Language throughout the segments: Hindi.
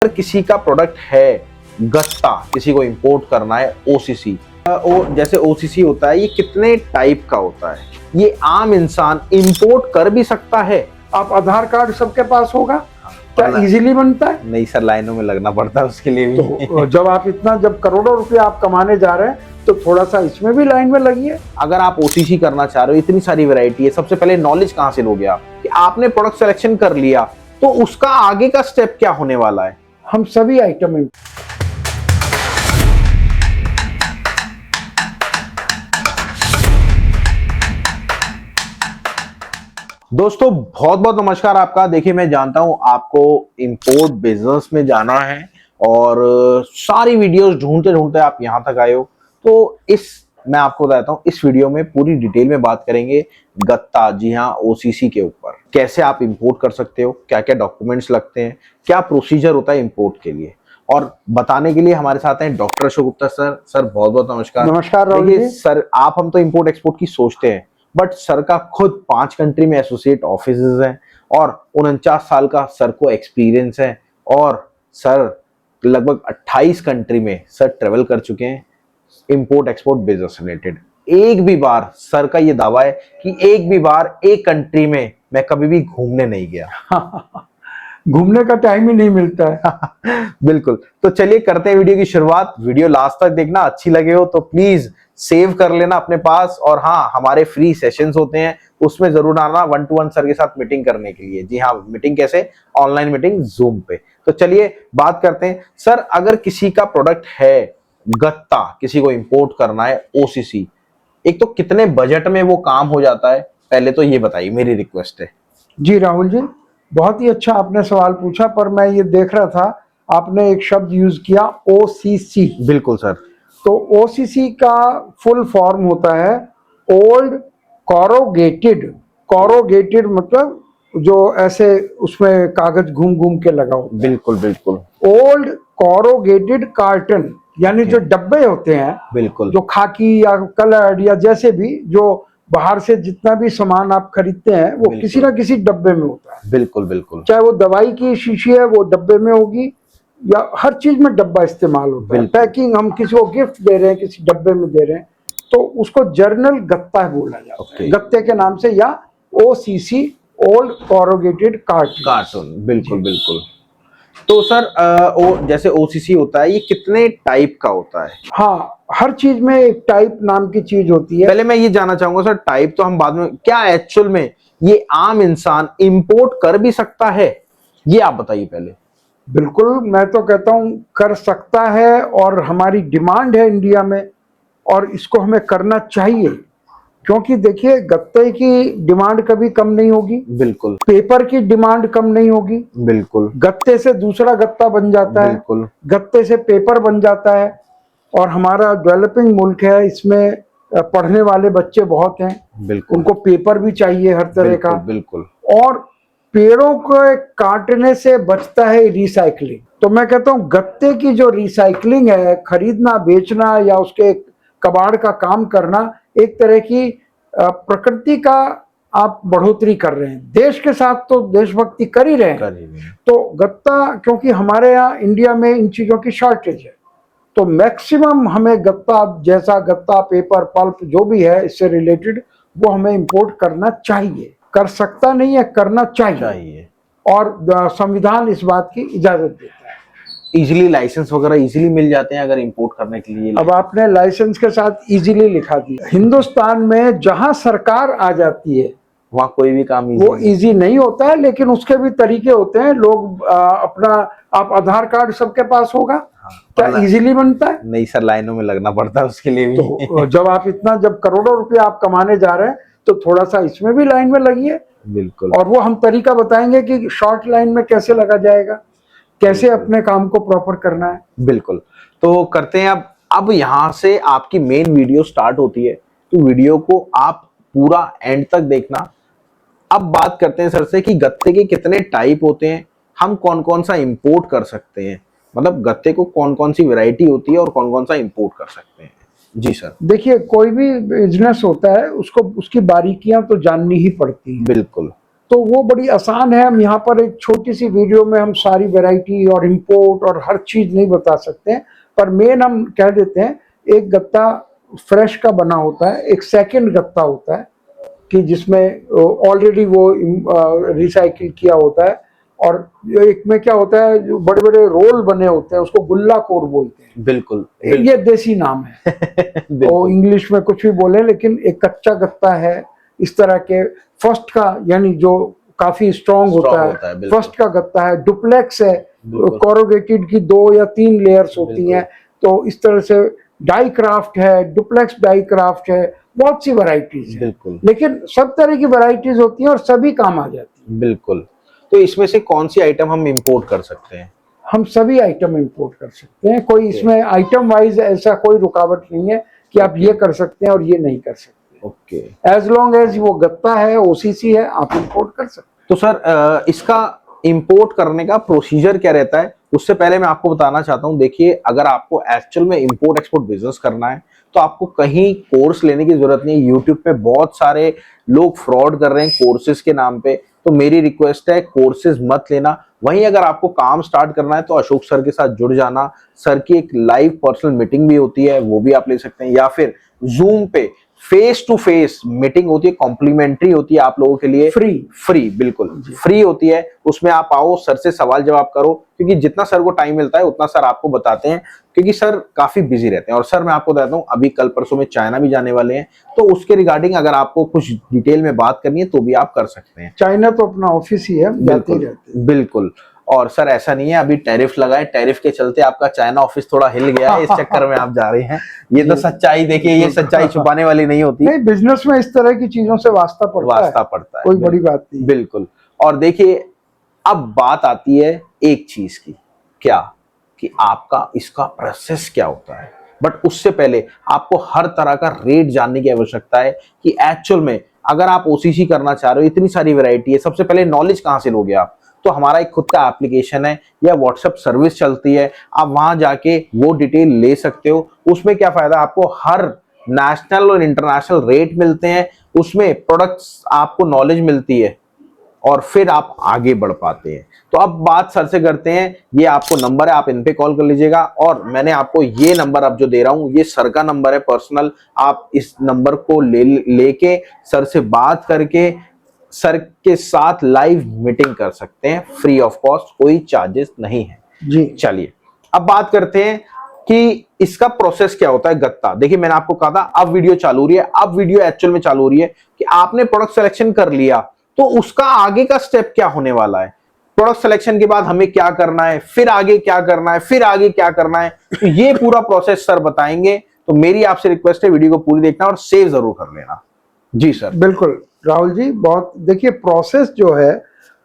अगर किसी का प्रोडक्ट है गत्ता, किसी को इंपोर्ट करना है ओसीसी, जैसे ओसीसी होता है, ये कितने टाइप का होता है? ये आम इंसान इंपोर्ट कर भी सकता है? आप आधार कार्ड सबके पास होगा? क्या इजीली बनता है? नहीं सर, लाइनों में लगना पड़ता है उसके लिए भी। तो जब करोड़ों रुपए आप कमाने जा रहे हैं तो थोड़ा सा इसमें भी लाइन में लगिए। अगर आप ओसीसी करना चाह रहे हो, इतनी सारी वैरायटी है, सबसे पहले नॉलेज कहां से लोगे आप कि आपने प्रोडक्ट सिलेक्शन कर लिया तो उसका आगे का स्टेप क्या होने वाला है? हम सभी आइटम दोस्तों बहुत बहुत नमस्कार आपका। देखिए, मैं जानता हूं आपको इंपोर्ट बिजनेस में जाना है और सारी वीडियोस ढूंढते ढूंढते आप यहां तक आए हो। तो मैं आपको बताता हूं, इस वीडियो में पूरी डिटेल में बात करेंगे गत्ता, जी हाँ, ओसीसी के ऊपर। कैसे आप इंपोर्ट कर सकते हो, क्या क्या डॉक्यूमेंट्स लगते हैं, क्या प्रोसीजर होता है इंपोर्ट के लिए, और बताने के लिए हमारे साथ हैं doctor Ashok Gupta sir. Sir बहुत बहुत नमस्कार। नमस्कार राहुल जी। सर, हम तो इंपोर्ट एक्सपोर्ट की सोचते हैं, बट सर का खुद 5 कंट्री में एसोसिएट ऑफिसेज हैं और 49 साल का सर को एक्सपीरियंस है, और सर लगभग 28 कंट्री में सर ट्रेवल कर चुके हैं इंपोर्ट एक्सपोर्ट बिजनेस रिलेटेड। एक भी बार सर का ये दावा है कि एक भी बार एक कंट्री में मैं कभी भी घूमने नहीं गया। घूमने का टाइम ही नहीं मिलता है। बिल्कुल। तो चलिए करते हैं वीडियो की शुरुआत। वीडियो लास्ट तक देखना, अच्छी लगे हो तो प्लीज सेव कर लेना अपने पास। और हाँ, हमारे फ्री सेशंस होते हैं, उसमें जरूर आना 1-to-1 सर के साथ मीटिंग करने के लिए। जी हाँ, मीटिंग कैसे? ऑनलाइन मीटिंग जूम पे। तो चलिए बात करते हैं। सर, अगर किसी का प्रोडक्ट है गत्ता, किसी को इंपोर्ट करना है ओसीसी, एक तो कितने बजट में वो काम हो जाता है, पहले तो ये बताइए, मेरी रिक्वेस्ट है। जी राहुल जी, बहुत ही अच्छा आपने सवाल पूछा, पर मैं ये देख रहा था आपने एक शब्द यूज किया, ओसीसी। बिल्कुल सर। तो ओसीसी का फुल फॉर्म होता है ओल्ड कॉरोगेटेड। कॉरोगेटेड मतलब जो ऐसे उसमें कागज घूम घूम के लगा होता है। बिल्कुल बिल्कुल। ओल्ड कॉरोगेटेड कार्टन, यानी जो डब्बे होते हैं, बिल्कुल, जो खाकी या कलर्ड या जैसे भी, जो बाहर से जितना भी सामान आप खरीदते हैं वो किसी ना किसी डब्बे में होता है। बिल्कुल बिल्कुल। चाहे वो दवाई की शीशी है वो डब्बे में होगी, या हर चीज में डब्बा इस्तेमाल होता है। पैकिंग, हम किसी को गिफ्ट दे रहे हैं, किसी डब्बे में दे रहे हैं, तो उसको जर्नल गत्ता बोला जाता है, गत्ते के नाम से, या ओसीसी, ओल्ड कॉरोगेटेड कार्टन। बिल्कुल बिल्कुल। तो सर जैसे ओसीसी होता है, ये कितने टाइप का होता है? हाँ, हर चीज में एक टाइप नाम की चीज होती है। पहले मैं ये जानना चाहूंगा सर, टाइप तो हम बाद में, क्या एक्चुअल में ये आम इंसान इंपोर्ट कर भी सकता है, ये आप बताइए पहले। बिल्कुल, मैं तो कहता हूं कर सकता है, और हमारी डिमांड है इंडिया में, और इसको हमें करना चाहिए। क्योंकि देखिए, गत्ते की डिमांड कभी कम नहीं होगी, बिल्कुल। पेपर की डिमांड कम नहीं होगी, बिल्कुल। गत्ते से दूसरा गत्ता बन जाता है, बिल्कुल। गत्ते से पेपर बन जाता है। और हमारा डेवलपिंग मुल्क है, इसमें पढ़ने वाले बच्चे बहुत हैं, बिल्कुल। उनको पेपर भी चाहिए हर तरह का। बिल्कुल। और पेड़ों को काटने से बचता है रिसाइकलिंग। तो मैं कहता हूँ गत्ते की जो रिसाइकलिंग है, खरीदना, बेचना या उसके कबाड़ का काम करना, एक तरह की प्रकृति का आप बढ़ोतरी कर रहे हैं। देश के साथ तो देशभक्ति कर ही रहे हैं। तो गत्ता, क्योंकि हमारे यहाँ इंडिया में इन चीजों की शॉर्टेज है, तो मैक्सिमम हमें गत्ता, जैसा गत्ता, पेपर, पल्प जो भी है इससे रिलेटेड, वो हमें इंपोर्ट करना चाहिए। कर सकता नहीं है, करना चाहिए। और संविधान इस बात की इजाजत देता है। इजीली लाइसेंस वगैरह इजीली मिल जाते हैं अगर इंपोर्ट करने के लिए? अब आपने लाइसेंस के साथ इजीली लिखा दिया। हिंदुस्तान में जहां सरकार आ जाती है वहां कोई भी काम वो इजी नहीं होता है, लेकिन उसके भी तरीके होते हैं। लोग अपना, आप आधार कार्ड सबके पास होगा? क्या इजीली बनता है? नहीं सर, लाइनों में लगना पड़ता है उसके लिए भी। तो जब करोड़ों रुपए आप कमाने जा रहे हैं तो थोड़ा सा इसमें भी लाइन में लगिए। बिल्कुल। और वो हम तरीका बताएंगे कि शॉर्ट लाइन में कैसे लगा जाएगा, कैसे अपने काम को प्रॉपर करना है। बिल्कुल। तो करते हैं अब यहाँ से आपकी मेन वीडियो स्टार्ट होती है, तो वीडियो को आप पूरा एंड तक देखना। अब बात करते हैं सर से कि गत्ते के कितने टाइप होते हैं, हम कौन कौन सा इंपोर्ट कर सकते हैं, मतलब गत्ते को कौन कौन सी वैरायटी होती है और कौन कौन सा इंपोर्ट कर सकते हैं। जी सर। देखिए, कोई भी बिजनेस होता है, उसको उसकी बारीकियां तो जाननी ही पड़ती हैं। बिल्कुल। तो वो बड़ी आसान है। हम यहाँ पर एक छोटी सी वीडियो में हम सारी वैरायटी और इंपोर्ट और हर चीज नहीं बता सकते हैं, पर मेन हम कह देते हैं एक गत्ता फ्रेश का बना होता है, एक सेकंड गत्ता होता है कि जिसमें ऑलरेडी वो रिसाइकिल किया होता है, और एक में क्या होता है जो बड़े बड़े रोल बने होते हैं उसको गुल्ला कोर बोलते हैं। बिल्कुल, ये देसी नाम है तो इंग्लिश में कुछ भी बोले, लेकिन एक कच्चा गत्ता है इस तरह के। फर्स्ट का यानी जो काफी स्ट्रॉन्ग होता है फर्स्ट का गत्ता है। डुप्लेक्स है, कोरोगेटेड की 2 या 3 लेयर्स होती हैं। तो इस तरह से डाई क्राफ्ट है, डुप्लेक्स डाई क्राफ्ट है, बहुत सी वैरायटीज है, लेकिन सब तरह की वैरायटीज होती हैं और सभी काम आ जाती है। बिल्कुल। तो इसमें से कौन सी आइटम हम इंपोर्ट कर सकते हैं? हम सभी आइटम इंपोर्ट कर सकते हैं, कोई इसमें आइटम वाइज ऐसा कोई रुकावट नहीं है कि आप ये कर सकते हैं और ये नहीं कर सकते। ओके, एज लॉन्ग एज वो गत्ता है, ओसीसी है, आप इंपोर्ट कर सकते हैं। तो सर इसका इंपोर्ट करने का प्रोसीजर क्या रहता है? उससे पहले मैं आपको बताना चाहता हूं, देखिए अगर आपको एक्चुअल में इंपोर्ट एक्सपोर्ट बिजनेस करना है तो आपको कहीं कोर्स लेने की जरूरत नहीं है। यूट्यूब पे बहुत सारे लोग फ्रॉड कर रहे हैं कोर्सेज के नाम पे, तो मेरी रिक्वेस्ट है कोर्सेज मत लेना। वहीं अगर आपको काम स्टार्ट करना है तो अशोक सर के साथ जुड़ जाना। सर की एक लाइव पर्सनल मीटिंग भी होती है, वो भी आप ले सकते हैं, या फिर जूम पे फेस टू फेस मीटिंग होती है, कॉम्प्लीमेंट्री होती है आप लोगों के लिए, फ्री बिल्कुल फ्री होती है। उसमें आप आओ, सर से सवाल जवाब करो, क्योंकि जितना सर को टाइम मिलता है उतना सर आपको बताते हैं, क्योंकि सर काफी बिजी रहते हैं। और सर मैं आपको बताता हूँ अभी कल परसों में चाइना भी जाने वाले हैं, तो उसके रिगार्डिंग अगर आपको कुछ डिटेल में बात करनी है तो भी आप कर सकते हैं। चाइना तो अपना ऑफिस ही है, जाते ही रहते हैं। बिल्कुल। और सर ऐसा नहीं है अभी टैरिफ लगाए, टैरिफ के चलते आपका चाइना ऑफिस थोड़ा हिल गया है, इस चक्कर में आप जा रहे हैं। ये तो सच्चाई, देखिए ये सच्चाई छुपाने वाली नहीं होती। नहीं, बिजनेस में इस तरह की चीजों से वास्ता पड़ता है, कोई बड़ी बात नहीं। बिल्कुल। और देखिए अब बात आती है एक चीज की, क्या कि आपका इसका प्रोसेस क्या होता है। बट उससे पहले आपको हर तरह का रेट जानने की आवश्यकता है कि एक्चुअल में अगर आप ओसीसी करना चाह रहे हो, इतनी सारी वैरायटी है, सबसे पहले नॉलेज कहाँ से लोगे आप? तो हमारा एक खुद का एप्लीकेशन है या व्हाट्सएप सर्विस चलती है, आप वहां जाके वो डिटेल ले सकते हो। उसमें क्या फायदा, आपको हर नेशनल और इंटरनेशनल रेट मिलते हैं, उसमें प्रोडक्ट्स आपको नॉलेज मिलती है और फिर आप आगे बढ़ पाते हैं। तो अब बात सर से करते हैं। ये आपको नंबर है, आप इन पे कॉल कर लीजिएगा, और मैंने आपको ये नंबर अब जो दे रहा हूं ये सर का नंबर है पर्सनल। आप इस नंबर को लेके सर से बात करके सर के साथ लाइव मीटिंग कर सकते हैं, फ्री ऑफ कॉस्ट, कोई चार्जेस नहीं है जी। चलिए अब बात करते हैं कि इसका प्रोसेस क्या होता है। गत्ता, देखिए मैंने आपको कहा था अब वीडियो चालू हो रही है, अब वीडियो एक्चुअल में चालू हो रही है कि आपने प्रोडक्ट सिलेक्शन कर लिया, तो उसका आगे का स्टेप क्या होने वाला है। प्रोडक्ट सिलेक्शन के बाद हमें क्या करना है, फिर आगे क्या करना है, फिर आगे क्या करना है, तो ये पूरा प्रोसेस सर बताएंगे। तो मेरी आपसे रिक्वेस्ट है वीडियो को पूरी देखना और सेव जरूर कर लेना। जी सर। बिल्कुल राहुल जी, बहुत देखिए प्रोसेस जो है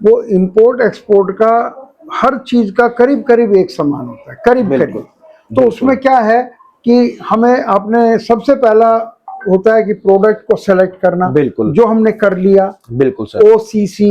वो इंपोर्ट एक्सपोर्ट का हर चीज का करीब करीब एक समान होता है, करीब। तो उसमें क्या है कि हमें आपने सबसे पहला होता है कि प्रोडक्ट को सेलेक्ट करना, बिल्कुल, जो हमने कर लिया। बिल्कुल सर। ओसीसी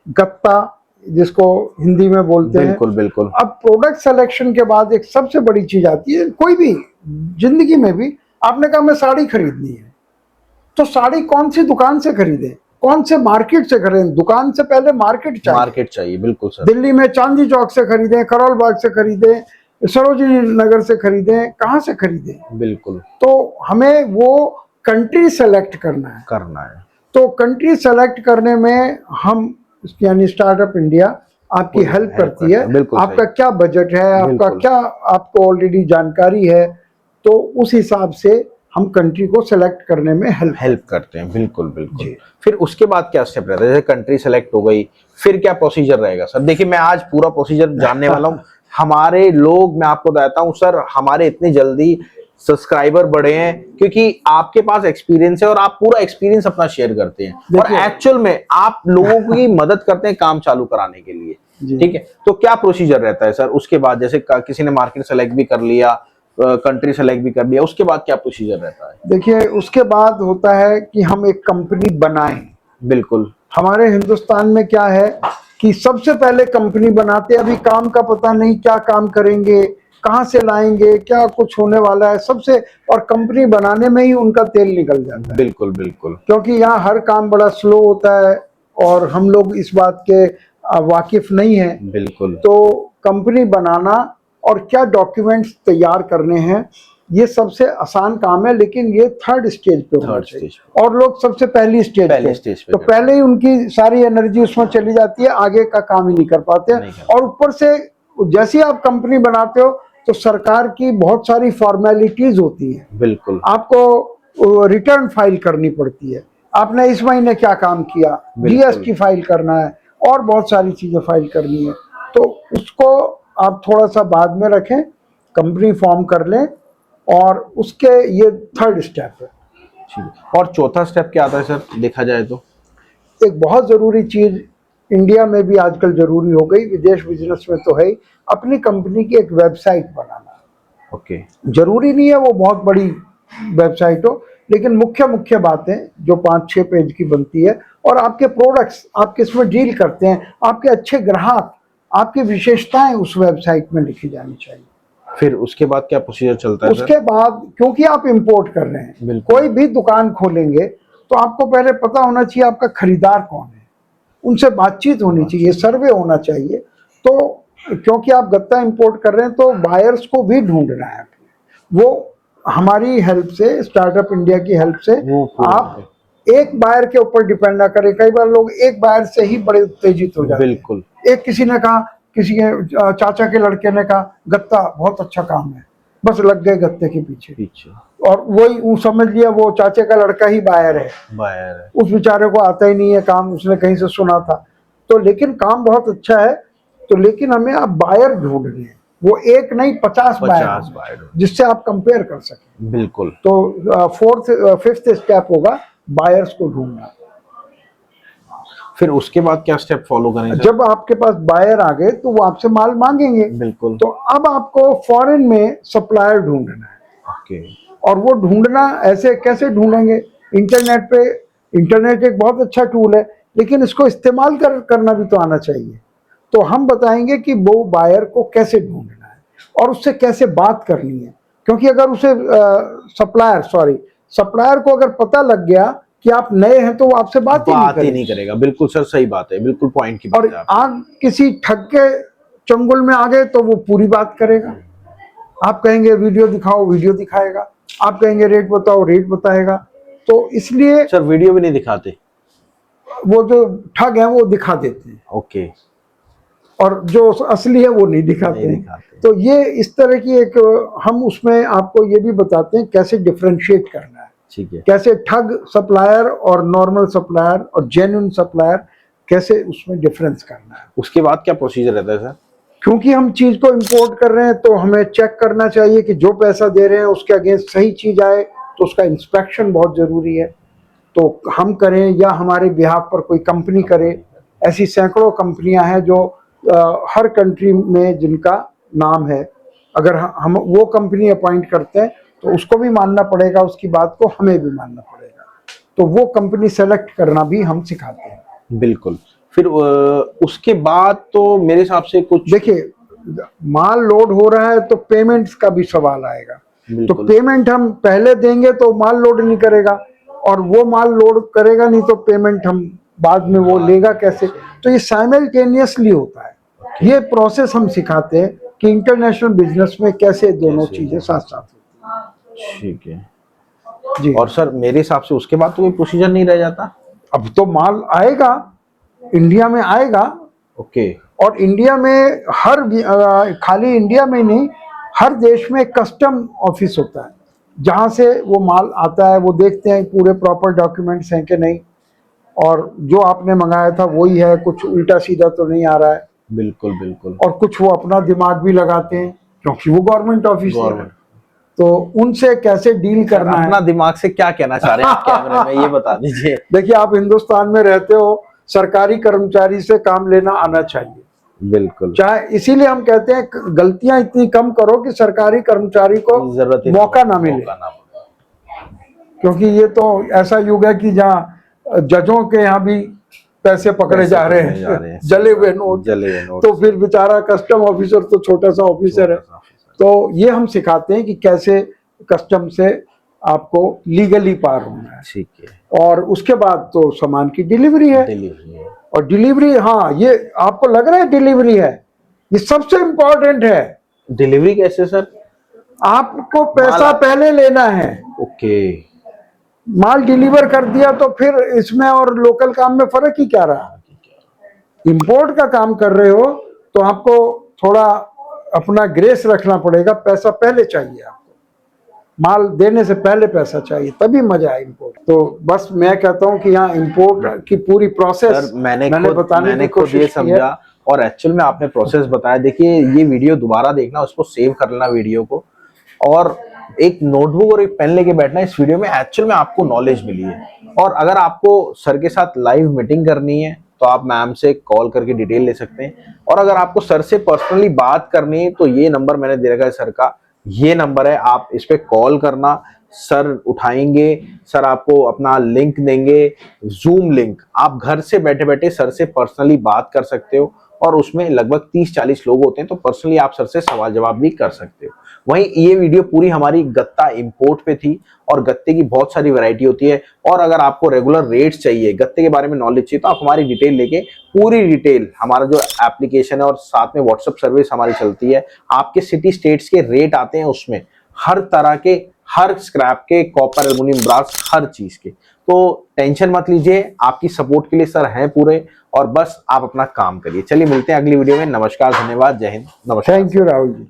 गत्ता जिसको हिंदी में बोलते हैं। बिल्कुल। अब प्रोडक्ट सिलेक्शन के बाद एक सबसे बड़ी चीज आती है, कोई भी जिंदगी में भी आपने कहा मैं साड़ी खरीदनी है, तो साड़ी कौन सी दुकान से खरीदे, कौन से मार्केट से खरीदें? दुकान से पहले मार्केट चाहिए। बिल्कुल सर। दिल्ली में चांदी चौक से खरीदें, करोल बाग से खरीदें, सरोजिनी नगर से खरीदें, कहां से खरीदें? बिल्कुल। तो हमें वो कंट्री सेलेक्ट करना है। तो कंट्री सेलेक्ट करने में हम यानी स्टार्टअप इंडिया आपकी हेल्प करती है। आपका क्या बजट है, आपका क्या आपको ऑलरेडी जानकारी है, तो उस हिसाब से हम कंट्री को सेलेक्ट करने में हेल्प करते हैं। बिल्कुल। फिर उसके बाद क्या स्टेप रहता है? जैसे कंट्री सेलेक्ट हो गई, फिर क्या प्रोसीजर रहेगा सर? देखिए मैं आज पूरा प्रोसीजर जानने वाला हूँ। हमारे लोग, मैं आपको बताता हूँ सर, हमारे इतने जल्दी सब्सक्राइबर बढ़े हैं क्योंकि आपके पास एक्सपीरियंस है और आप पूरा एक्सपीरियंस अपना शेयर करते हैं और एक्चुअल में आप लोगों की मदद करते हैं काम चालू कराने के लिए। ठीक है, तो क्या प्रोसीजर रहता है सर? उसके बाद जैसे किसी ने मार्केट सेलेक्ट भी कर लिया, कंट्री सेलेक्ट भी कर लिया, उसके बाद क्या प्रोसीजर रहता है? देखिए उसके बाद होता है कि हम एक कंपनी बनाएं। बिल्कुल। हमारे हिंदुस्तान में क्या है कि सबसे पहले कंपनी बनाते, अभी काम का पता नहीं, क्या काम करेंगे, कहां से लाएंगे, क्या कुछ होने वाला है सबसे, और कंपनी बनाने में ही उनका तेल निकल जाता है। बिल्कुल। क्योंकि यहाँ हर काम बड़ा स्लो होता है और हम लोग इस बात के वाकिफ नहीं हैं, बिल्कुल। तो कंपनी बनाना और क्या डॉक्यूमेंट्स तैयार करने हैं ये सबसे आसान काम है, लेकिन ये थर्ड स्टेज पे होना चाहिए और लोग सबसे पहली स्टेज पे, तो पहले ही उनकी सारी एनर्जी उसमें चली जाती है, आगे का काम ही नहीं कर पाते हैं। और ऊपर से जैसे आप कंपनी बनाते हो तो सरकार की बहुत सारी फॉर्मेलिटीज होती है, बिल्कुल, आपको रिटर्न फाइल करनी पड़ती है, आपने इस महीने क्या काम किया, जीएसटी फाइल करना है और बहुत सारी चीजें फाइल करनी है, तो उसको आप थोड़ा सा बाद में रखें, कंपनी फॉर्म कर लें और उसके ये थर्ड स्टेप है। और चौथा स्टेप क्या आता है सर, देखा जाए तो? एक बहुत जरूरी चीज इंडिया में भी आजकल जरूरी हो गई, विदेश बिजनेस में तो है ही, अपनी कंपनी की एक वेबसाइट बनाना। ओके। जरूरी नहीं है वो बहुत बड़ी वेबसाइट हो, लेकिन मुख्य मुख्य बातें जो 5-6 पेज की बनती है, और आपके प्रोडक्ट्स आप किस में डील करते हैं, आपके अच्छे ग्राहक, आपकी विशेषताएं उस वेबसाइट में लिखी जानी चाहिए। फिर उसके बाद क्या प्रोसीजर चलता है उसके बाद, क्योंकि आप इंपोर्ट कर रहे हैं, कोई भी दुकान खोलेंगे तो आपको पहले पता होना चाहिए आपका खरीदार कौन है, उनसे बातचीत होनी चाहिए, सर्वे होना चाहिए। तो क्योंकि आप गत्ता इंपोर्ट कर रहे हैं तो बायर्स को भी ढूंढना है, वो हमारी हेल्प से, स्टार्टअप इंडिया की हेल्प से आप एक बायर के ऊपर डिपेंड ना करें। कई बार लोग एक बायर से ही बड़े उत्तेजित हो जाते हैं। बिल्कुल। एक किसी ने कहा, किसी के चाचा के लड़के ने कहा गत्ता बहुत अच्छा काम है, बस लग गए गत्ते के पीछे और वही समझ लिया वो चाचे का लड़का ही बायर है, उस बेचारे को आता ही नहीं है काम, उसने कहीं से सुना था। तो लेकिन काम बहुत अच्छा है, तो लेकिन हमें अब बायर ढूंढने हैं, वो एक नहीं 50 बायर जिससे आप कंपेयर कर सकें। बिल्कुल। तो फिफ्थ स्टेप होगा बायर्स को ढूंढना। फिर उसके बाद क्या स्टेप फॉलो करें? जब आपके पास बायर आ गए तो वो आपसे माल मांगेंगे। बिल्कुल। तो अब आपको फॉरेन में सप्लायर ढूंढना है। ओके। और वो ढूंढना ऐसे कैसे ढूंढेंगे? इंटरनेट पे, इंटरनेट एक बहुत अच्छा टूल है, लेकिन इसको इस्तेमाल करना भी तो आना चाहिए। तो हम बताएंगे कि वो बायर को कैसे ढूंढना है और उससे कैसे बात करनी है, क्योंकि अगर उसे सप्लायर को अगर पता लग गया कि आप नए हैं तो वो आपसे बात ही नहीं करेगा। बिल्कुल सर, सही बात है, बिल्कुल पॉइंट की बात है। और आप किसी ठग के चंगुल में आ गए तो वो पूरी बात करेगा। आप कहेंगे वीडियो दिखाओ, वीडियो दिखाएगा, आप कहेंगे रेट बताओ, रेट बताएगा। तो इसलिए सर वीडियो भी नहीं दिखाते, वो जो ठग है वो दिखा देते हैं। ओके। और जो असली है वो नहीं दिखाते। तो ये इस तरह की एक, हम उसमें आपको ये भी बताते हैं कैसे डिफरेंशिएट करना है, ठीक है, कैसे ठग सप्लायर और नॉर्मल सप्लायर और जेन्युइन सप्लायर कैसे उसमें डिफरेंस करना है। उसके बाद क्या प्रोसीजर रहता है सर? क्योंकि हम चीज को इंपोर्ट कर रहे हैं तो हमें चेक करना चाहिए कि जो पैसा दे रहे हैं उसके अगेंस्ट सही चीज आए, तो उसका इंस्पेक्शन बहुत जरूरी है। तो हम करें या हमारे बिहाफ पर कोई कंपनी करे, ऐसी सैकड़ों कंपनियां हैं जो हर कंट्री में जिनका नाम है। अगर हम वो कंपनी अपॉइंट करते हैं तो उसको भी मानना पड़ेगा, उसकी बात को हमें भी मानना पड़ेगा। तो वो कंपनी सेलेक्ट करना भी हम सिखाते हैं। बिल्कुल। फिर उसके बाद तो मेरे हिसाब से कुछ, देखिए माल लोड हो रहा है तो पेमेंट्स का भी सवाल आएगा। तो पेमेंट हम पहले देंगे तो माल लोड नहीं करेगा, और वो माल लोड करेगा नहीं तो पेमेंट हम बाद में वो लेगा कैसे? तो ये साइमल्टेनियसली होता है। ये प्रोसेस हम सिखाते हैं कि इंटरनेशनल बिजनेस में कैसे दोनों चीजें साथ साथ होती हैं। ठीक है जी। और सर मेरे हिसाब से उसके बाद तो कोई प्रोसीजर नहीं रह जाता। अब तो माल आएगा, इंडिया में आएगा। ओके। और इंडिया में खाली इंडिया में नहीं, हर देश में कस्टम ऑफिस होता है जहां से वो माल आता है। वो देखते हैं पूरे प्रॉपर डॉक्यूमेंट्स हैं कि नहीं, और जो आपने मंगाया था वही है, कुछ उल्टा सीधा तो नहीं आ रहा है। बिल्कुल बिल्कुल। और कुछ वो अपना दिमाग भी लगाते हैं क्योंकि वो गवर्नमेंट ऑफिस है, तो उनसे कैसे डील करना है। अपना दिमाग से क्या कहना चाह रहे हैं आप कैमरे में, ये बता दीजिए। देखिए आप हिंदुस्तान में रहते हो, सरकारी कर्मचारी से काम लेना आना चाहिए। बिल्कुल। चाहे इसीलिए हम कहते हैं गलतियां इतनी कम करो कि सरकारी कर्मचारी को मौका ना मिले, क्योंकि ये तो ऐसा युग है कि जहाँ जजों के यहाँ भी पैसे पकड़े जा रहे हैं, जले हुए नोट। तो फिर बेचारा कस्टम ऑफिसर तो छोटा सा ऑफिसर है। तो ये हम सिखाते हैं कि कैसे कस्टम से आपको लीगली पार होना है, ठीक है। और उसके बाद तो सामान की डिलीवरी है। डिलीवरी है। और डिलीवरी, हाँ, ये आपको लग रहा है डिलीवरी है, ये सबसे इंपॉर्टेंट है। डिलीवरी कैसे सर? आपको पैसा पहले लेना है, ओके। माल डिलीवर कर दिया तो फिर इसमें और लोकल काम में फर्क ही क्या रहा। इंपोर्ट का काम कर रहे हो तो आपको थोड़ा अपना ग्रेस रखना पड़ेगा, पैसा पहले चाहिए आपको, माल देने से पहले पैसा चाहिए, तभी मजा है इंपोर्ट। तो बस मैं कहता हूँ कि यहाँ इंपोर्ट की पूरी प्रोसेस मैंने बताने की खुद ये कोशिश की है। समझा, और एक्चुअल में आपने प्रोसेस बताया। देखिए ये वीडियो दोबारा देखना, उसको सेव कर लेना वीडियो को, और एक नोटबुक और एक पेन लेके बैठना। इस वीडियो में एक्चुअल में आपको नॉलेज मिली है। और अगर आपको सर के साथ लाइव मीटिंग करनी है तो आप मैम से कॉल करके डिटेल ले सकते हैं, और अगर आपको सर से पर्सनली बात करनी है तो ये नंबर मैंने दे रखा है सर का, ये नंबर है, आप इस पे कॉल करना, सर उठाएंगे। सर आपको अपना लिंक देंगे, जूम लिंक, आप घर से बैठे बैठे सर से पर्सनली बात कर सकते हो, और उसमें लगभग 30-40 लोग होते हैं, तो पर्सनली आप सर से सवाल जवाब भी कर सकते हो। वहीं ये वीडियो पूरी हमारी गत्ता इंपोर्ट पे थी, और गत्ते की बहुत सारी वैरायटी होती है, और अगर आपको रेगुलर रेट्स चाहिए, गत्ते के बारे में नॉलेज चाहिए, तो आप हमारी डिटेल लेके, पूरी डिटेल, हमारा जो एप्लीकेशन है और साथ में व्हाट्सएप सर्विस हमारी चलती है, आपके सिटी स्टेट्स के रेट आते हैं, उसमें हर तरह के, हर स्क्रैप के, कॉपर, एल्युमिनियम, ब्रास, हर चीज के। तो टेंशन मत लीजिए, आपकी सपोर्ट के लिए सर हैं पूरे, और बस आप अपना काम करिए। चलिए मिलते हैं अगली वीडियो में। नमस्कार, धन्यवाद, जय हिंद, नमस्कार। Thank you Rahul ji.